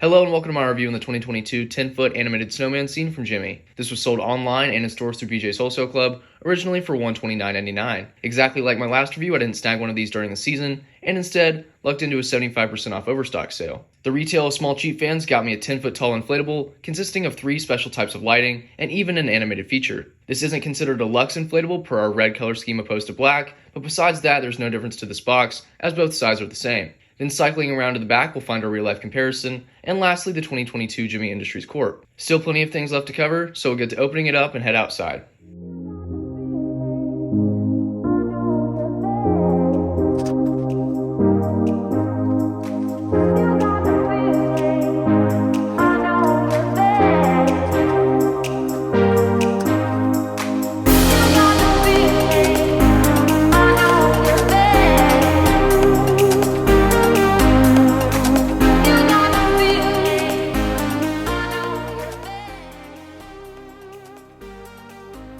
Hello and welcome to my review on the 2022 10-foot animated snowman scene from Gemmy. This was sold online and in stores through BJ's Wholesale Club, originally for $129.99. Exactly like my last review, I didn't snag one of these during the season, and instead lucked into a 75% off overstock sale. The retail of small cheap fans got me a 10-foot tall inflatable consisting of 3 special types of lighting and even an animated feature. This isn't considered a luxe inflatable per our red color scheme opposed to black, but besides that there's no difference to this box as both sides are the same. Then cycling around to the back, we'll find our real-life comparison, and lastly, the 2022 Gemmy Industries Corp. Still plenty of things left to cover, so we'll get to opening it up and head outside.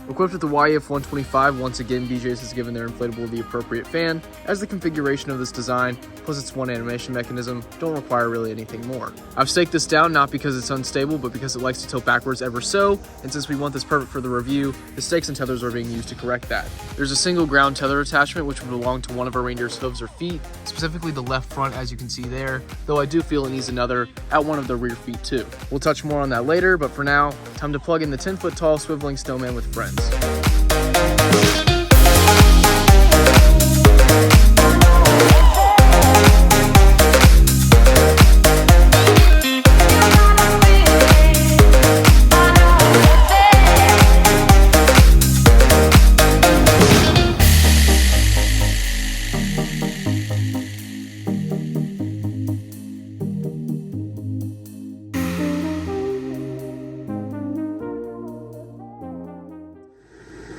Equipped with the YF-125, once again BJ's has given their inflatable the appropriate fan, as the configuration of this design, plus its one animation mechanism, don't require really anything more. I've staked this down not because it's unstable, but because it likes to tilt backwards ever so, and since we want this perfect for the review, the stakes and tethers are being used to correct that. There's a single ground tether attachment which would belong to one of our reindeer's hooves or feet, specifically the left front as you can see there, though I do feel it needs another at one of the rear feet too. We'll touch more on that later, but for now, time to plug in the 10-foot tall swiveling snowman with friends.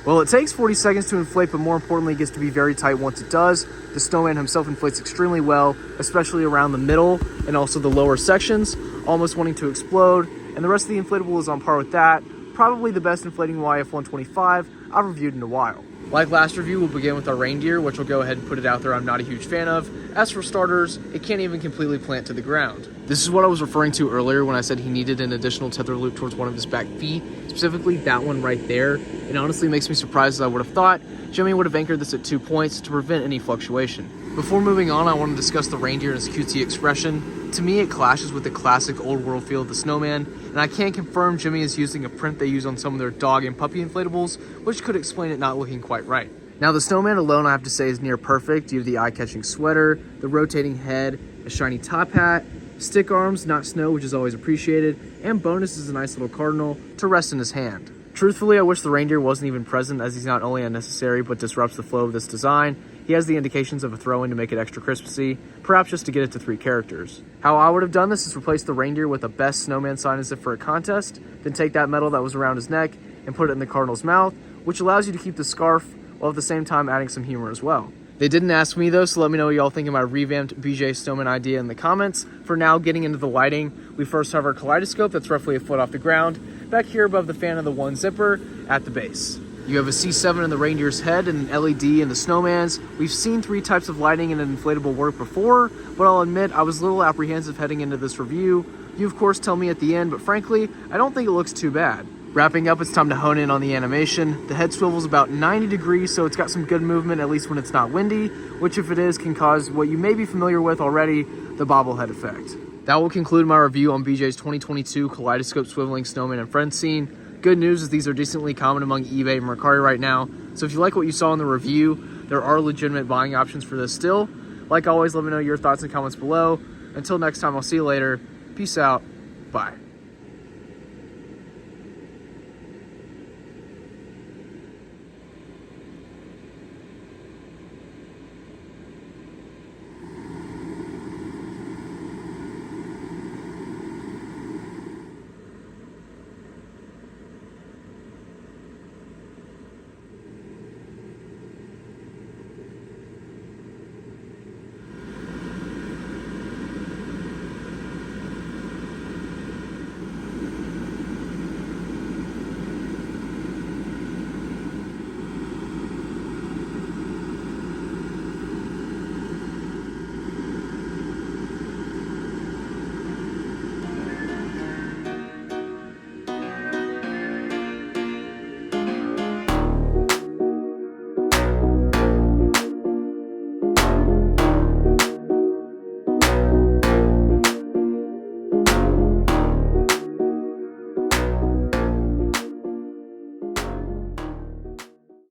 Well, it takes 40 seconds to inflate, but more importantly, it gets to be very tight once it does. The snowman himself inflates extremely well, especially around the middle and also the lower sections, almost wanting to explode, and the rest of the inflatable is on par with that. Probably the best inflating YF-125 I've reviewed in a while. Like last review, we'll begin with our reindeer, which will go ahead and put it out there I'm not a huge fan of. As for starters, it can't even completely plant to the ground. This is what I was referring to earlier when I said he needed an additional tether loop towards one of his back feet, specifically that one right there. It honestly makes me surprised, as I would have thought Gemmy would have anchored this at 2 points to prevent any fluctuation. Before moving on, I want to discuss the reindeer and its cutesy expression. To me, it clashes with the classic old world feel of the snowman, and I can confirm Gemmy is using a print they use on some of their dog and puppy inflatables, which could explain it not looking quite right. Now, the snowman alone, I have to say, is near perfect due to the eye-catching sweater, the rotating head, a shiny top hat, stick arms, not snow, which is always appreciated, and bonus is a nice little cardinal to rest in his hand. Truthfully, I wish the reindeer wasn't even present, as he's not only unnecessary but disrupts the flow of this design. He has the indications of a throw-in to make it extra Christmassy, perhaps just to get it to 3 characters. How I would have done this is replace the reindeer with a best snowman sign as if for a contest, then take that medal that was around his neck and put it in the cardinal's mouth, which allows you to keep the scarf while at the same time adding some humor as well. They didn't ask me though, so let me know what y'all think of my revamped BJ Snowman idea in the comments. For now, getting into the lighting, we first have our kaleidoscope that's roughly a foot off the ground, back here above the fan of the one zipper at the base. You have a C7 in the reindeer's head and an LED in the snowman's. We've seen 3 types of lighting in an inflatable work before, but I'll admit I was a little apprehensive heading into this review. You of course tell me at the end, but frankly, I don't think it looks too bad. Wrapping up, it's time to hone in on the animation. The head swivel's about 90 degrees, so it's got some good movement, at least when it's not windy, which if it is, can cause what you may be familiar with already, the bobblehead effect. That will conclude my review on BJ's 2022 Kaleidoscope Swiveling Snowman and Friends scene. Good news is these are decently common among eBay and Mercari right now, so if you like what you saw in the review, there are legitimate buying options for this still. Like always, let me know your thoughts and comments below. Until next time, I'll see you later. Peace out. Bye.